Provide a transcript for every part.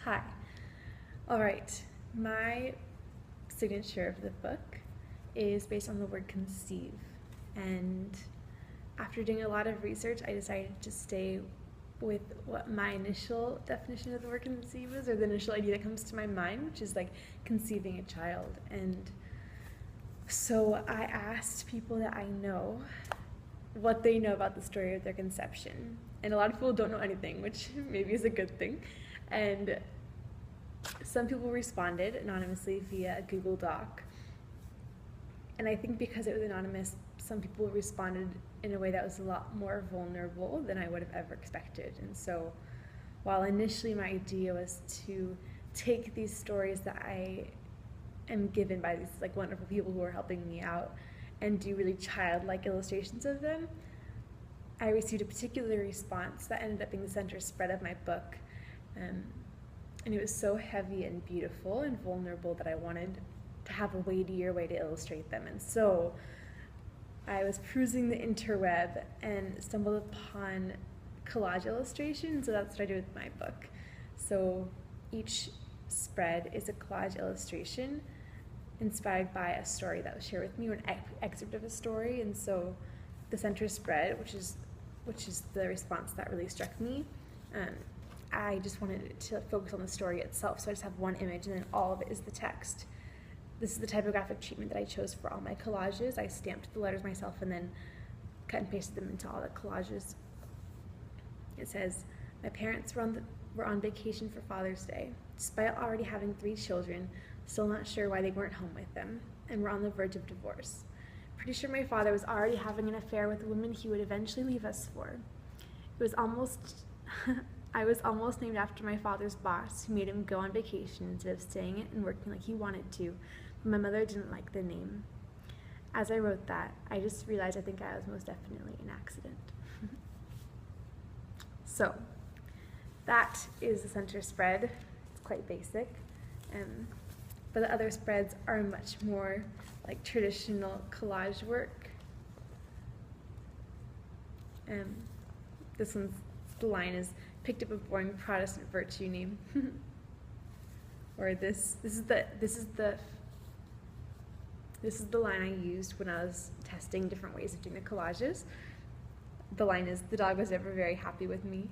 Hi. All right. My signature of the book is based on the word conceive. And after doing a lot of research, I decided to stay with what my initial definition of the word conceive is, or the initial idea that comes to my mind, which is like conceiving a child. And so I asked people that I know what they know about the story of their conception. And a lot of people don't know anything, which maybe is a good thing. And some people responded anonymously via a Google Doc. And I think because it was anonymous, some people responded in a way that was a lot more vulnerable than I would have ever expected. And so while initially my idea was to take these stories that I am given by these like wonderful people who are helping me out and do really childlike illustrations of them, I received a particular response that ended up being the center spread of my book. And it was so heavy and beautiful and vulnerable that I wanted to have a weightier way to illustrate them. And so I was perusing the interweb and stumbled upon collage illustration, so that's what I do with my book. So each spread is a collage illustration inspired by a story that was shared with me, or an excerpt of a story. And so the center spread, which is the response that really struck me, I just wanted to focus on the story itself, so I just have one image and then all of it is the text. This is the typographic treatment that I chose for all my collages. I stamped the letters myself and then cut and pasted them into all the collages. It says, "My parents were on vacation for Father's Day. Despite already having 3 children, still not sure why they weren't home with them, and were on the verge of divorce. Pretty sure my father was already having an affair with a woman he would eventually leave us for. It was almost... I was almost named after my father's boss, who made him go on vacation instead of staying and working like he wanted to, but my mother didn't like the name. As I wrote that, I just realized I think I was most definitely an accident." So, that is the center spread. It's quite basic. But the other spreads are much more like traditional collage work. This one's, the line is, "Picked up a boring Protestant virtue name." Or this is the line I used when I was testing different ways of doing the collages. The line is, "The dog was never very happy with me."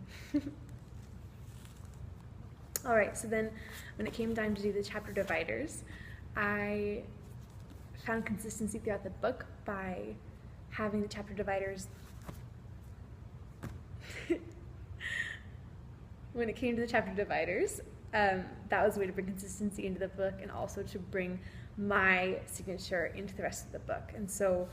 All right, so then when it came time to do the chapter dividers, I found consistency throughout the book by having the chapter dividers. When it came to the chapter dividers, that was a way to bring consistency into the book and also to bring my signature into the rest of the book. And so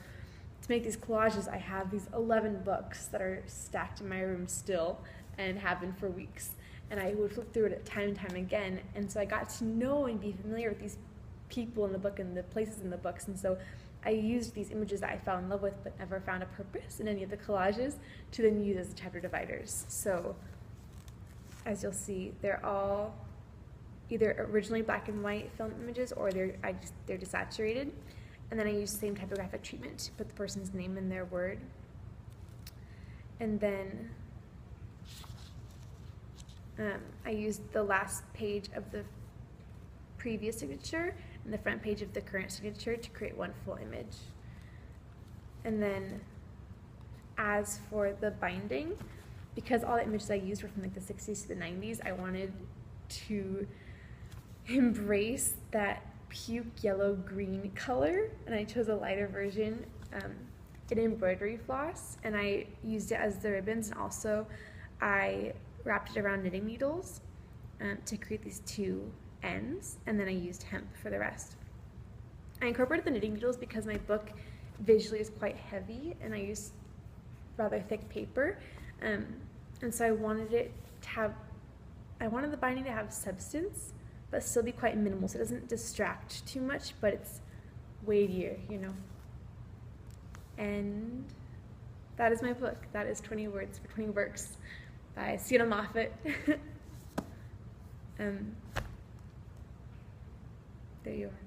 to make these collages, I have these 11 books that are stacked in my room still and have been for weeks. And I would flip through it time and time again. And so I got to know and be familiar with these people in the book and the places in the books. And so I used these images that I fell in love with but never found a purpose in any of the collages to then use as the chapter dividers. So as you'll see, they're all either originally black and white film images or they're desaturated. And then I use the same typographic treatment to put the person's name in their word. And then I used the last page of the previous signature and the front page of the current signature to create one full image. And then as for the binding, because all the images I used were from like the 60s to the 90s, I wanted to embrace that puke yellow-green color, and I chose a lighter version in embroidery floss, and I used it as the ribbons, and also I wrapped it around knitting needles to create these 2 ends, and then I used hemp for the rest. I incorporated the knitting needles because my book visually is quite heavy, and I used rather thick paper. And so I wanted the binding to have substance, but still be quite minimal, so it doesn't distract too much, but it's weightier, you know. And that is my book. That is 20 Words for 20 Works by Sienna Moffat. There you are.